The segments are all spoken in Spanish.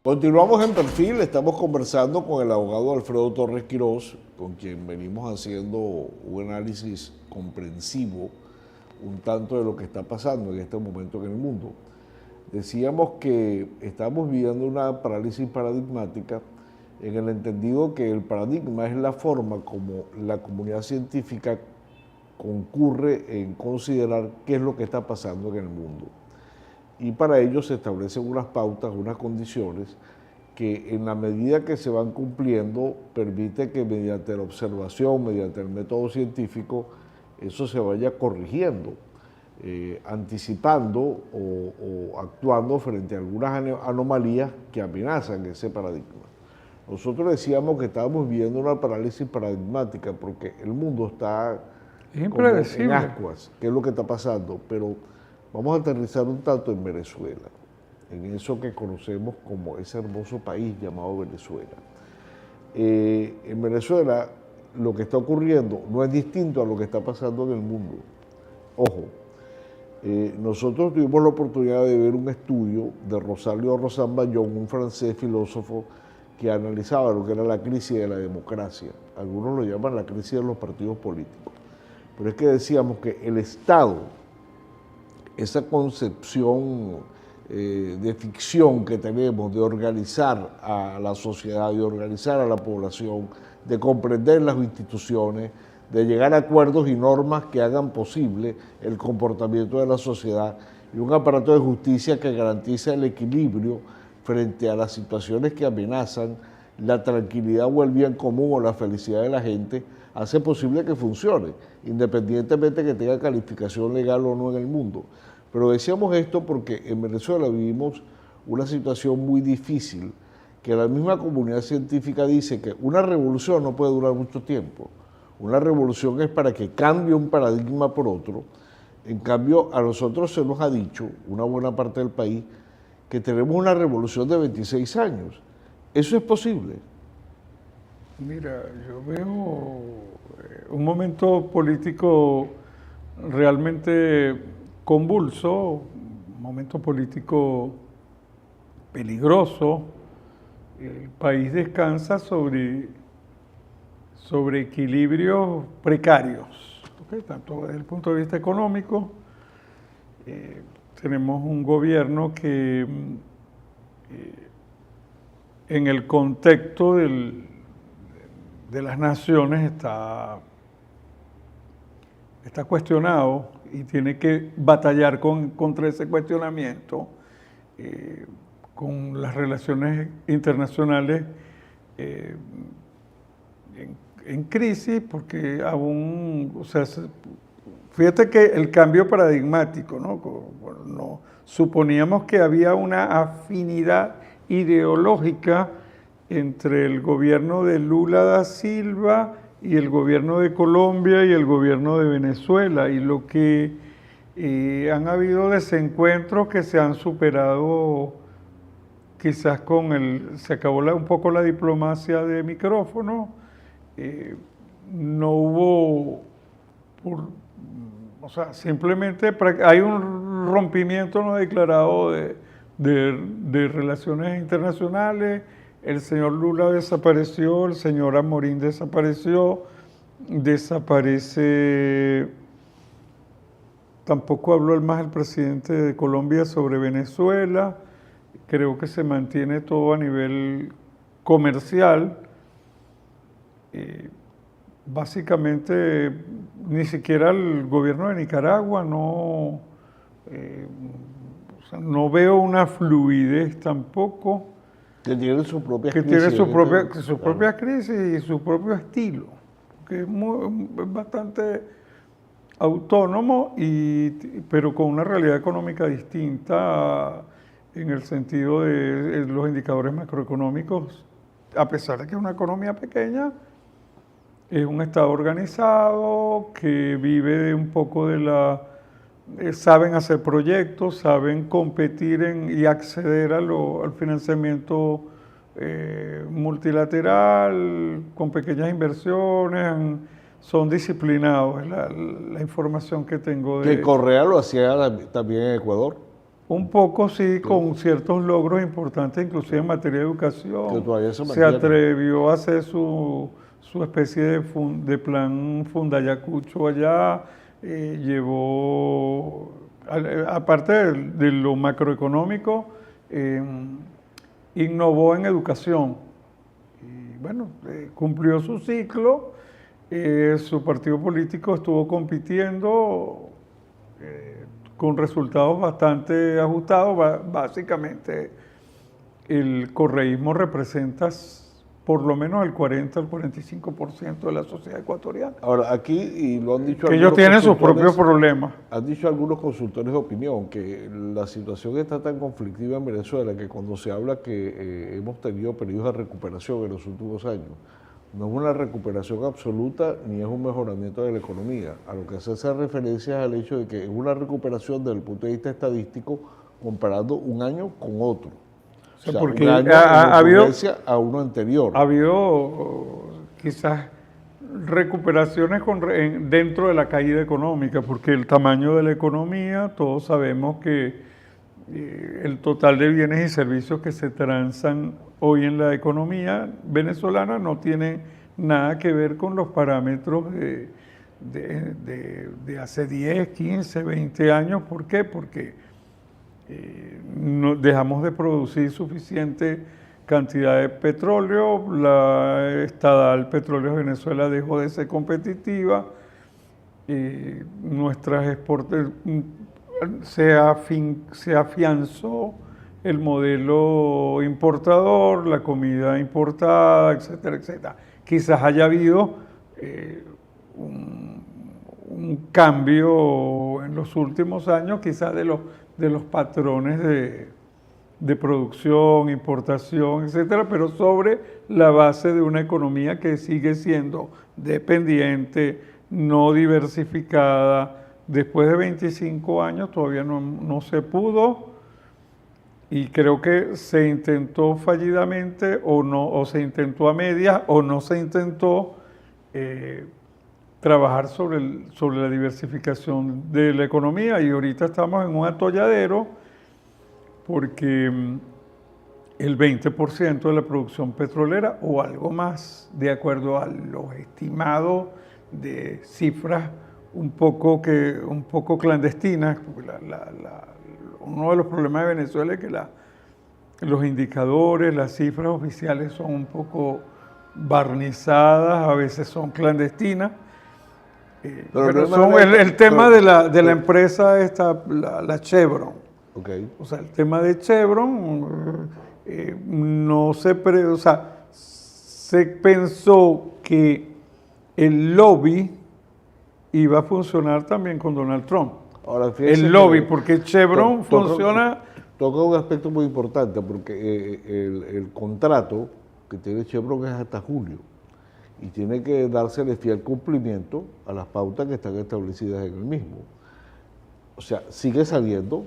Continuamos en Perfil, estamos conversando con el abogado Alfredo Torres Quirós, con quien venimos haciendo un análisis comprensivo un tanto de lo que está pasando en este momento en el mundo. Decíamos que estamos viviendo una parálisis paradigmática en el entendido que el paradigma es la forma como la comunidad científica concurre en considerar qué es lo que está pasando en el mundo. Y para ello se establecen unas pautas, unas condiciones que en la medida que se van cumpliendo permite que mediante la observación, mediante el método científico, eso se vaya corrigiendo, anticipando o actuando frente a algunas anomalías que amenazan ese paradigma. Nosotros decíamos que estábamos viviendo una parálisis paradigmática porque el mundo está como en ascuas, qué es lo que está pasando, pero vamos a aterrizar un tanto en Venezuela, en eso que conocemos como ese hermoso país llamado Venezuela. En Venezuela lo que está ocurriendo no es distinto a lo que está pasando en el mundo. Ojo, nosotros tuvimos la oportunidad de ver un estudio de Rosario Rosan-Ballón, un francés filósofo que analizaba lo que era la crisis de la democracia. Algunos lo llaman la crisis de los partidos políticos. Pero es que decíamos que el Estado, esa concepción de ficción que tenemos de organizar a la sociedad, de organizar a la población, de comprender las instituciones, de llegar a acuerdos y normas que hagan posible el comportamiento de la sociedad y un aparato de justicia que garantice el equilibrio frente a las situaciones que amenazan la tranquilidad o el bien común o la felicidad de la gente, hace posible que funcione, independientemente de que tenga calificación legal o no en el mundo. Pero decíamos esto porque en Venezuela vivimos una situación muy difícil, que la misma comunidad científica dice que una revolución no puede durar mucho tiempo. Una revolución es para que cambie un paradigma por otro. En cambio, a nosotros se nos ha dicho, una buena parte del país, que tenemos una revolución de 26 años. ¿Eso es posible? Mira, yo veo un momento político realmente convulso, un momento político peligroso. El país descansa sobre equilibrios precarios, ¿okay? Tanto desde el punto de vista económico. Tenemos un gobierno que en el contexto de las naciones está cuestionado y tiene que batallar contra ese cuestionamiento con las relaciones internacionales en crisis, porque aún, o sea, fíjate que el cambio paradigmático, ¿no? Suponíamos que había una afinidad ideológica entre el gobierno de Lula da Silva y el gobierno de Colombia y el gobierno de Venezuela, y lo que han habido desencuentros que se han superado quizás se acabó un poco la diplomacia de micrófono, no hubo, o sea, simplemente hay un rompimiento no declarado de relaciones internacionales. El señor Lula desapareció, el señor Amorín desapareció, tampoco habló más el presidente de Colombia sobre Venezuela. Creo que se mantiene todo a nivel comercial. Básicamente, ni siquiera el gobierno de Nicaragua no veo una fluidez tampoco. Que tiene sus propias crisis. Que tiene su propia crisis y su propio estilo, que es bastante autónomo, pero con una realidad económica distinta en el sentido de los indicadores macroeconómicos. A pesar de que es una economía pequeña, es un Estado organizado que vive de un poco saben hacer proyectos, saben competir y acceder al financiamiento multilateral con pequeñas inversiones, son disciplinados, es la información que tengo. Que Correa lo hacía también en Ecuador. Un poco sí, con ciertos logros importantes, inclusive en materia de que educación. todavía se Se mantiene. atrevió a hacer su especie de plan Fundayacucho allá, llevó, aparte de lo macroeconómico, innovó en educación. Y bueno, cumplió su ciclo, su partido político estuvo compitiendo con resultados bastante ajustados. Básicamente, el correísmo representa por lo menos el 40 al 45% de la sociedad ecuatoriana. Ahora, aquí, y lo han dicho Que ellos algunos tienen sus consultores, propios problemas. han dicho algunos consultores de opinión que la situación está tan conflictiva en Venezuela que cuando se habla que hemos tenido periodos de recuperación en los últimos años, no es una recuperación absoluta ni es un mejoramiento de la economía. A lo que se hace referencia es al hecho de que es una recuperación desde el punto de vista estadístico comparando un año con otro. O sea, porque un año ha habido a uno anterior. Ha habido quizás recuperaciones dentro de la caída económica, porque el tamaño de la economía, todos sabemos que el total de bienes y servicios que se transan hoy en la economía venezolana no tiene nada que ver con los parámetros de hace 10, 15, 20 años. ¿Por qué? Porque dejamos de producir suficiente cantidad de petróleo, la estatal Petróleos Venezuela dejó de ser competitiva, nuestras exportaciones, se afianzó el modelo importador, la comida importada, etcétera, etcétera. Quizás haya habido un cambio en los últimos años, quizás de los patrones de producción, importación, etcétera, pero sobre la base de una economía que sigue siendo dependiente, no diversificada. Después de 25 años todavía no se pudo, y creo que se intentó fallidamente o se intentó a medias o no se intentó trabajar sobre la diversificación de la economía, y ahorita estamos en un atolladero porque el 20% de la producción petrolera o algo más, de acuerdo a los estimados de cifras un poco clandestinas, porque uno de los problemas de Venezuela es que los indicadores, las cifras oficiales son un poco barnizadas, a veces son clandestinas. Pero son el tema de la empresa esta, la Chevron. Okay. O sea, el tema de Chevron o sea, se pensó que el lobby iba a funcionar también con Donald Trump. Ahora, el lobby, porque Chevron funciona... Toca un aspecto muy importante, porque el contrato que tiene Chevron es hasta julio y tiene que dársele fiel cumplimiento a las pautas que están establecidas en el mismo. O sea, sigue saliendo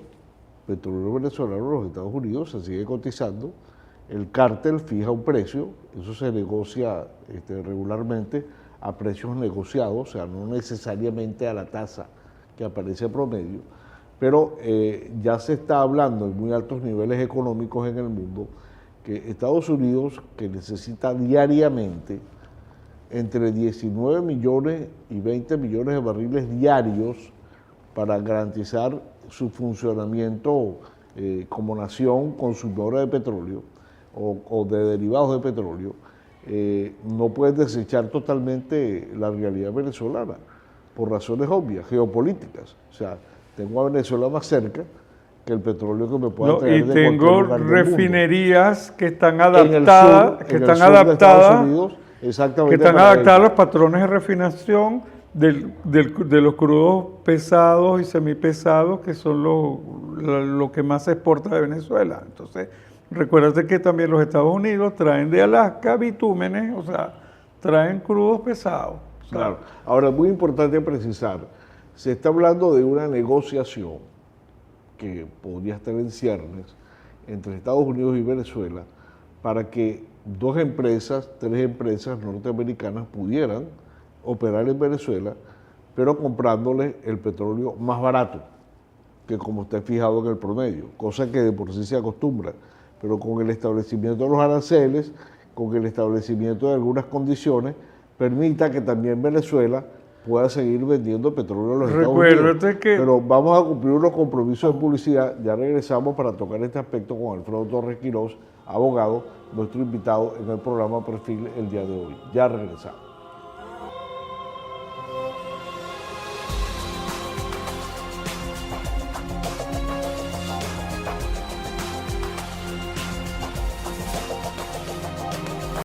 petróleo venezolano a los Estados Unidos, se sigue cotizando, el cártel fija un precio, eso se negocia regularmente a precios negociados, o sea, no necesariamente a la tasa que aparece promedio, pero ya se está hablando en muy altos niveles económicos en el mundo que Estados Unidos, que necesita diariamente entre 19 millones y 20 millones de barriles diarios para garantizar su funcionamiento como nación consumidora de petróleo o de derivados de petróleo, no puede desechar totalmente la realidad venezolana por razones obvias, geopolíticas. O sea, tengo a Venezuela más cerca que el petróleo que me pueda traer de cualquier lugar del mundo. Y tengo refinerías que están adaptadas, que están adaptadas a los patrones de refinación de los crudos pesados y semipesados, que son lo que más se exporta de Venezuela. Entonces, recuérdate que también los Estados Unidos traen de Alaska bitúmenes, o sea, traen crudos pesados. Claro. Ahora, es muy importante precisar, se está hablando de una negociación que podría estar en ciernes entre Estados Unidos y Venezuela para que tres empresas norteamericanas pudieran operar en Venezuela, pero comprándole el petróleo más barato. que como está fijado en el promedio, cosa que de por sí se acostumbra, pero con el establecimiento de los aranceles, con el establecimiento de algunas condiciones, permita que también Venezuela pueda seguir vendiendo petróleo a los Estados Unidos. Pero vamos a cumplir unos compromisos de publicidad. Ya regresamos para tocar este aspecto con Alfredo Torres Quirós, abogado, nuestro invitado en el programa Perfil el día de hoy. Ya regresamos.